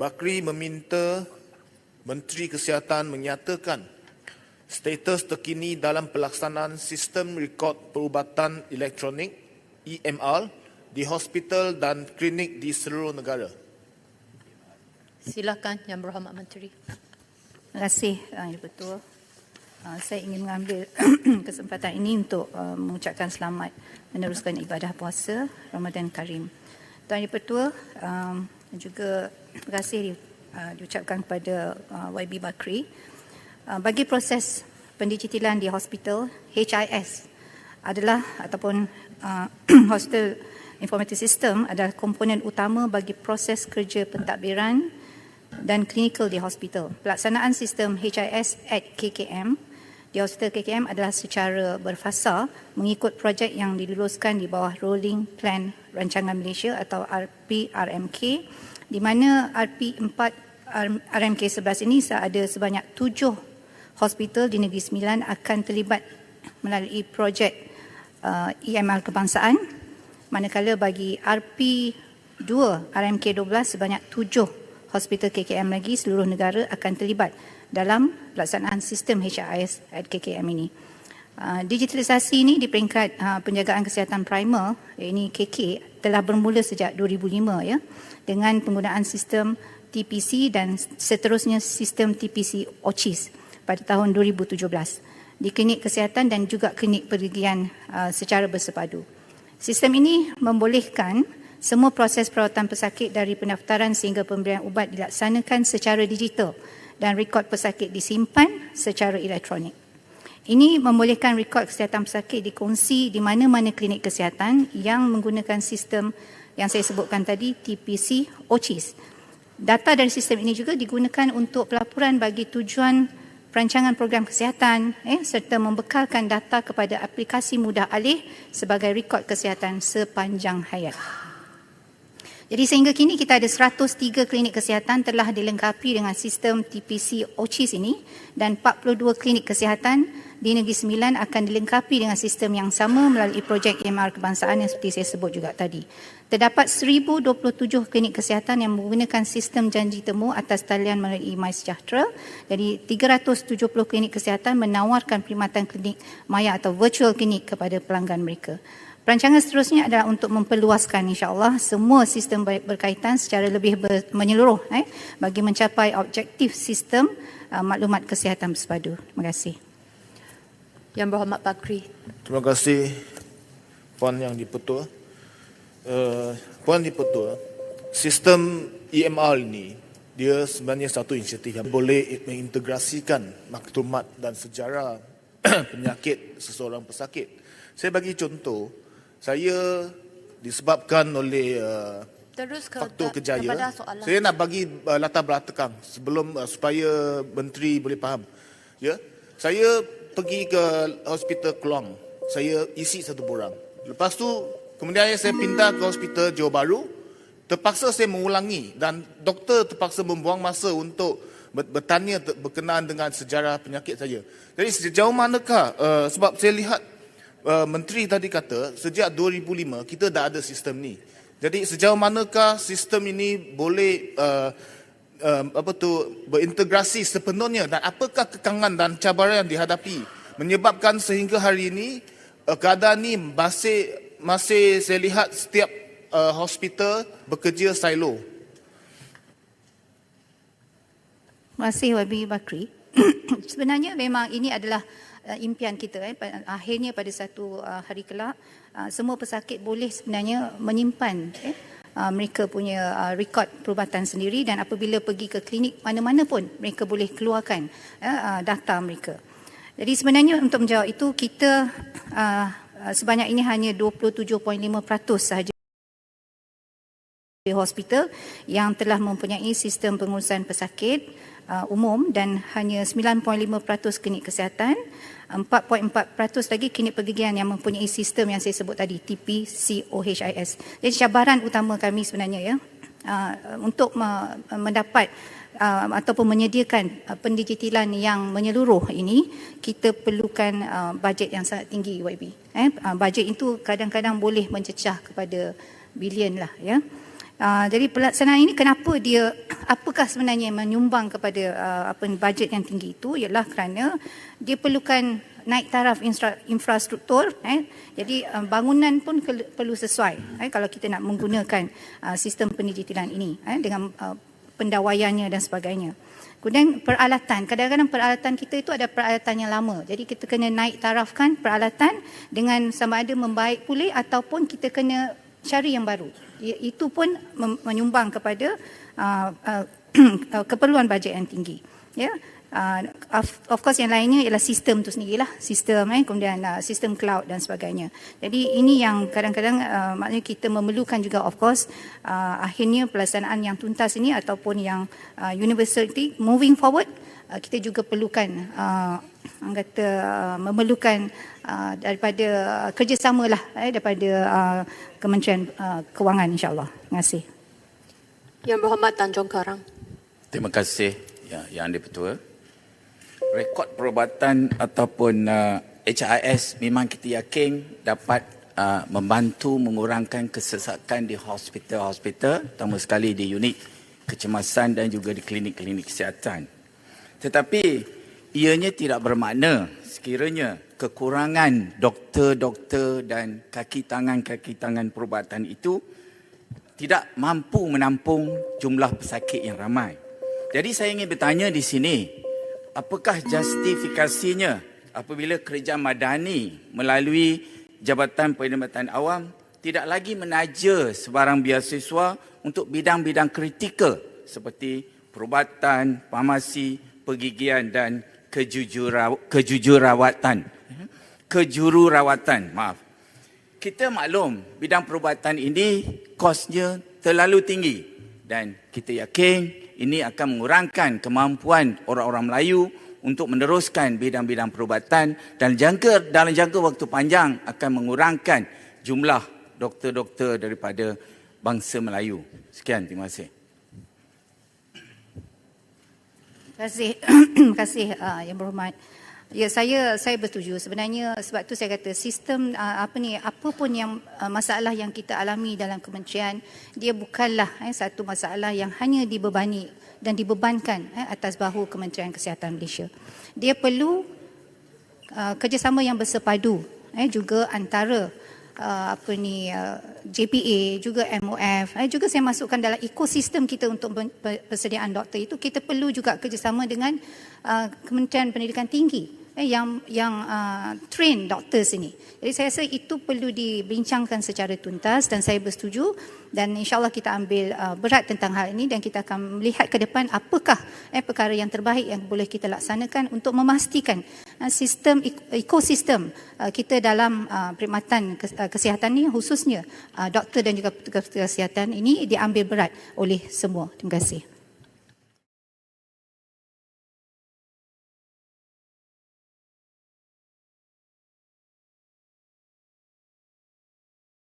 Bakri meminta Menteri Kesihatan menyatakan status terkini dalam pelaksanaan sistem rekod perubatan elektronik EMR di hospital dan klinik di seluruh negara. Silakan Yang Berhormat Menteri. Terima kasih, Yang Betul. Saya ingin mengambil kesempatan ini untuk mengucapkan selamat meneruskan ibadah puasa Ramadan Karim. Tuan Yang Betul, juga terima kasih diucapkan kepada YB Bakri. Bagi proses pendigitalan di hospital, HIS adalah ataupun Hospital Information System adalah komponen utama bagi proses kerja pentadbiran dan klinikal di hospital. Pelaksanaan sistem HIS at KKM di Hospital KKM adalah secara berfasa mengikut projek yang diluluskan di bawah Rolling Plan Rancangan Malaysia atau RPRMK, di mana RP4 RMK 11 ini ada sebanyak 7 hospital di Negeri Sembilan akan terlibat melalui projek EMR kebangsaan, manakala bagi RP2 RMK 12 sebanyak 7 hospital KKM lagi seluruh negara akan terlibat dalam pelaksanaan sistem HIS at KKM ini. Digitalisasi ini di peringkat penjagaan kesihatan primer, ini KK, telah bermula sejak 2005 ya, dengan penggunaan sistem TPC dan seterusnya sistem TPC OCHIS pada tahun 2017 di klinik kesihatan dan juga klinik pergigian secara bersepadu. Sistem ini membolehkan semua proses perawatan pesakit dari pendaftaran sehingga pemberian ubat dilaksanakan secara digital dan rekod pesakit disimpan secara elektronik. Ini membolehkan rekod kesihatan pesakit dikongsi di mana-mana klinik kesihatan yang menggunakan sistem yang saya sebutkan tadi, TPC OCHIS. Data dari sistem ini juga digunakan untuk pelaporan bagi tujuan perancangan program kesihatan serta membekalkan data kepada aplikasi mudah alih sebagai rekod kesihatan sepanjang hayat. Jadi sehingga kini kita ada 103 klinik kesihatan telah dilengkapi dengan sistem TPC OCHIS ini dan 42 klinik kesihatan di Negeri Sembilan akan dilengkapi dengan sistem yang sama melalui projek EMR kebangsaan yang seperti saya sebut juga tadi. Terdapat 1027 klinik kesihatan yang menggunakan sistem janji temu atas talian melalui MySejahtera. Jadi 370 klinik kesihatan menawarkan perkhidmatan klinik maya atau virtual klinik kepada pelanggan mereka. Perancangan seterusnya adalah untuk memperluaskan insya-Allah semua sistem berkaitan secara lebih menyeluruh bagi mencapai objektif sistem maklumat kesihatan bersepadu. Terima kasih. Yang Berhormat Bakri. Terima kasih Puan Yang Dipertua. Puan Dipertua, sistem EMR ini dia sebenarnya satu inisiatif yang boleh mengintegrasikan maklumat dan sejarah penyakit seseorang pesakit. Saya bagi contoh, saya disebabkan oleh faktor kejaya. Saya nak bagi latar belakang sebelum supaya menteri boleh faham. Ya, saya pergi ke hospital Keluang. Saya isi satu borang. Lepas tu kemudian saya pindah ke hospital Johor Bahru. Terpaksa saya mengulangi dan doktor terpaksa membuang masa untuk bertanya berkenaan dengan sejarah penyakit saya. Jadi sejauh manakah sebab saya lihat menteri tadi kata sejak 2005 kita dah ada sistem ni. Jadi sejauh manakah sistem ini boleh berintegrasi sepenuhnya dan apakah kekangan dan cabaran yang dihadapi menyebabkan sehingga hari ini keadaan ini masih saya lihat setiap hospital bekerja silo. Terima kasih YB Bakri. Sebenarnya memang ini adalah impian kita. Akhirnya pada satu hari kelak semua pesakit boleh sebenarnya menyimpan mereka punya rekod perubatan sendiri dan apabila pergi ke klinik mana-mana pun mereka boleh keluarkan data mereka. Jadi sebenarnya untuk menjawab itu kita sebanyak ini hanya 27.5% sahaja di hospital yang telah mempunyai sistem pengurusan pesakit umum dan hanya 9.5% klinik kesihatan, 4.4% lagi klinik pergigian yang mempunyai sistem yang saya sebut tadi, TPCOHIS. Jadi cabaran utama kami sebenarnya ya untuk mendapat ataupun menyediakan pendigitalan yang menyeluruh ini, kita perlukan bajet yang sangat tinggi YB. Bajet itu kadang-kadang boleh mencecah kepada bilion lah ya. Jadi pelaksanaan ini kenapa dia apakah sebenarnya yang menyumbang kepada bajet yang tinggi itu, ialah kerana dia perlukan naik taraf infrastruktur. Jadi bangunan pun perlu sesuai kalau kita nak menggunakan sistem pendidikan ini dengan pendawaiannya dan sebagainya. Kemudian peralatan, kadang-kadang peralatan kita itu ada peralatan yang lama. Jadi kita kena naik tarafkan peralatan dengan sama ada membaik pulih ataupun kita kena cari yang baru. Itu pun menyumbang kepada keperluan bajet yang tinggi. Ya. Of course yang lainnya ialah sistem tu sendirilah, sistem kemudian sistem cloud dan sebagainya. Jadi ini yang kadang-kadang maknanya kita memerlukan juga, of course akhirnya pelaksanaan yang tuntas ini ataupun yang university moving forward, kita juga perlukan memerlukan daripada kerjasama lah daripada Kementerian Kewangan, insyaAllah. Terima kasih. Yang Berhormat Tanjung Karang. Terima kasih Yang di-Pertua. Rekod perubatan ataupun HIS memang kita yakin dapat membantu mengurangkan kesesakan di hospital-hospital, terutama sekali di unit kecemasan dan juga di klinik-klinik kesihatan. Tetapi ianya tidak bermakna sekiranya kekurangan doktor-doktor dan kaki tangan perubatan itu tidak mampu menampung jumlah pesakit yang ramai. Jadi saya ingin bertanya di sini, apakah justifikasinya apabila kerajaan madani melalui Jabatan Perkhidmatan Awam tidak lagi menaja sebarang beasiswa untuk bidang-bidang kritikal seperti perubatan, farmasi, pergigian dan kejururawatan. Kita maklum bidang perubatan ini kosnya terlalu tinggi dan kita yakin ini akan mengurangkan kemampuan orang-orang Melayu untuk meneruskan bidang-bidang perubatan dan dalam jangka waktu panjang akan mengurangkan jumlah doktor-doktor daripada bangsa Melayu. Sekian, terima kasih. Terima kasih Yang Berhormat. Ya, saya bersetuju. Sebenarnya sebab tu saya kata sistem apa pun yang masalah yang kita alami dalam kementerian, dia bukanlah satu masalah yang hanya dibebani dan dibebankan atas bahu Kementerian Kesihatan Malaysia. Dia perlu kerjasama yang bersepadu juga antara JPA, juga MOF, juga saya masukkan dalam ekosistem kita untuk persediaan doktor itu, kita perlu juga kerjasama dengan Kementerian Pendidikan Tinggi yang train doctors ini. Jadi saya rasa itu perlu dibincangkan secara tuntas dan saya bersetuju dan insyaAllah kita ambil berat tentang hal ini dan kita akan melihat ke depan apakah perkara yang terbaik yang boleh kita laksanakan untuk memastikan sistem ekosistem kita dalam perkhidmatan kesihatan ini, khususnya doktor dan juga petugas kesihatan ini diambil berat oleh semua. Terima kasih.